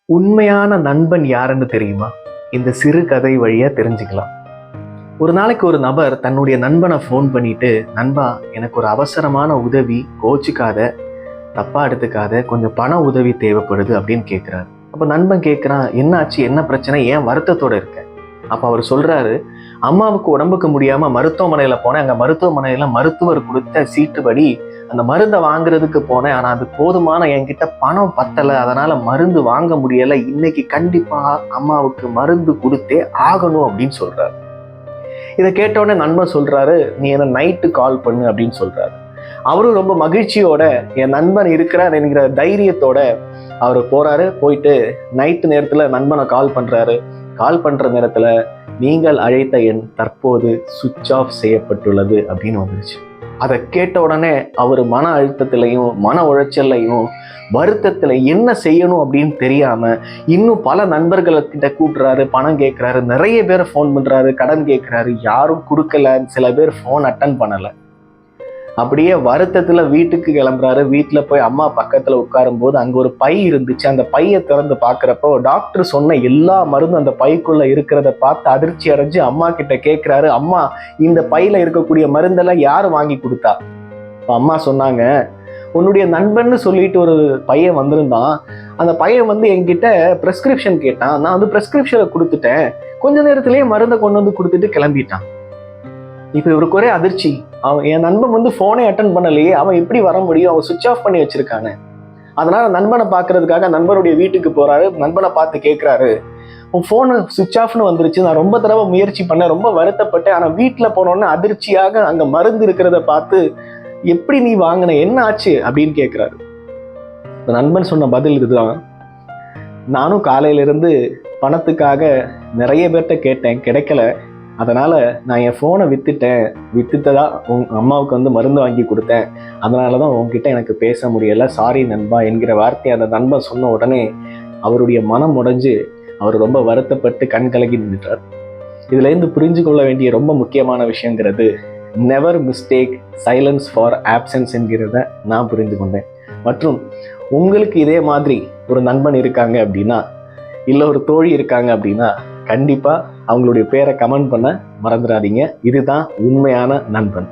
உண்மையான நண்பன் யாருன்னு தெரியுமா? இந்த சிறு கதை வழியா தெரிஞ்சுக்கலாம். ஒரு நாளைக்கு ஒரு நபர் தன்னுடைய நண்பனை ஃபோன் பண்ணிட்டு, நண்பா எனக்கு ஒரு அவசரமான உதவி, கோச்சுக்காத, தப்பா எடுத்துக்காத, கொஞ்சம் பண உதவி தேவைப்படுது அப்படின்னு கேட்குறாரு. அப்போ நண்பன் கேட்குறான், என்ன ஆச்சு, என்ன பிரச்சனை, ஏன் வருத்தத்தோட இருக்க? அப்போ அவர் சொல்றாரு, அம்மாவுக்கு உடம்புக்கு முடியாம மருத்துவமனையில போனேன். அங்க மருத்துவமனையில மருத்துவர் கொடுத்த சீட்டுப்படி அந்த மருந்தை வாங்குறதுக்கு போனேன். ஆனா அது போதுமான என்கிட்ட பணம் பத்தல, அதனால மருந்து வாங்க முடியல. இன்னைக்கு கண்டிப்பா அம்மாவுக்கு மருந்து கொடுத்தே ஆகணும் அப்படின்னு சொல்றாரு. இதை கேட்டவுடனே நண்பன் சொல்றாரு, நீ என்ன நைட்டு கால் பண்ணு அப்படின்னு சொல்றாரு. அவரும் ரொம்ப மகிழ்ச்சியோட என் நண்பன் இருக்கிறார் என்கிற தைரியத்தோட அவர் போறாரு. போயிட்டு நைட்டு நேரத்துல நண்பனை கால் பண்றாரு. கால் பண்ற நேரத்துல நீங்கள் அழைத்த எண் தற்போது சுவிட்ச் ஆஃப் செய்யப்பட்டுள்ளது அப்படின்னு வந்துருச்சு. அதை கேட்ட உடனே அவர் மன அழுத்தத்திலையும் மன உளைச்சல்லையும் வருத்தத்துல என்ன செய்யணும் அப்படின்னு தெரியாம இன்னும் பல நண்பர்கள்கிட்ட கூட்டுறாரு, பணம் கேட்கிறாரு, நிறைய பேரை ஃபோன் பண்றாரு, கடன் கேட்கிறாரு, யாரும் கொடுக்கல, சில பேர் ஃபோன் அட்டன் பண்ணல. அப்படியே வருத்தத்துல வீட்டுக்கு கிளம்புறாரு. வீட்டுல போய் அம்மா பக்கத்துல உட்காரும் போது அங்க ஒரு பை இருந்துச்சு. அந்த பையை திறந்து பாக்குறப்போ டாக்டர் சொன்ன எல்லா மருந்தும் அந்த பைக்குள்ள இருக்கிறத பார்த்து அதிர்ச்சி அடைஞ்சு அம்மா கிட்ட கேட்கிறாரு, அம்மா இந்த பையில இருக்கக்கூடிய மருந்தெல்லாம் யாரு வாங்கி கொடுத்தா? அம்மா சொன்னாங்க, உன்னுடைய நண்பன்னு சொல்லிட்டு ஒரு பையன் வந்திருந்தான். அந்த பையன் வந்து என்கிட்ட பிரெஸ்கிரிப்ஷன் கேட்டான். நான் வந்து பிரெஸ்கிரிப்ஷனை கொடுத்துட்டேன். கொஞ்ச நேரத்திலேயே மருந்தை கொண்டு வந்து கொடுத்துட்டு கிளம்பிட்டான். இப்ப இவருக்கு ஒரே அதிர்ச்சி. அவன் என் நண்பன் வந்து போனே அட்டன் பண்ணலையே, அவன் எப்படி வர முடியும்? அவன் சுவிட்ச் ஆஃப் பண்ணி வச்சிருக்கானே. அதனால நண்பனை பாக்குறதுக்காக நண்பனுடைய வீட்டுக்கு போறாரு. நண்பனை பார்த்து கேட்கிறாரு, உன் போனு சுவிட்ச் ஆஃப்னு வந்துருச்சு, நான் ரொம்ப தடவை முயற்சி பண்ணேன், ரொம்ப வருத்தப்பட்டேன், ஆனா வீட்டுல போனோன்னு அதிர்ச்சியாக அங்க மருந்து இருக்கிறத பார்த்து எப்படி நீ வாங்கின, என்ன ஆச்சு அப்படின்னு கேட்கிறாரு. நண்பன் சொன்ன பதில் இதுதான், நானும் காலையில இருந்து பணத்துக்காக நிறைய பேர்கிட்ட கேட்டேன், கிடைக்கல. அதனால நான் என் ஃபோனை வித்துட்டதா உங்க அம்மாவுக்கு வந்து மருந்து வாங்கி கொடுத்தேன். அதனாலதான் உங்ககிட்ட எனக்கு பேச முடியல, சாரி நண்பா என்கிற வார்த்தையை அந்த நண்பன் சொன்ன உடனே அவருடைய மனம் உடைஞ்சு அவர் ரொம்ப வருத்தப்பட்டு கண் கலங்கி நின்றுட்டார். இதுல இருந்து புரிஞ்சு கொள்ள வேண்டிய ரொம்ப முக்கியமான விஷயங்கிறது, never mistake silence for options என்கிறத நான் புரிந்து கொண்டேன். மற்றும் உங்களுக்கு இதே மாதிரி ஒரு நண்பன் இருக்காங்க அப்படின்னா, இல்லை ஒரு தோழி இருக்காங்க அப்படின்னா, கண்டிப்பா அவங்களுடைய பேரை கமெண்ட் பண்ண மறந்துடாதீங்க. இதுதான் உண்மையான நண்பன்.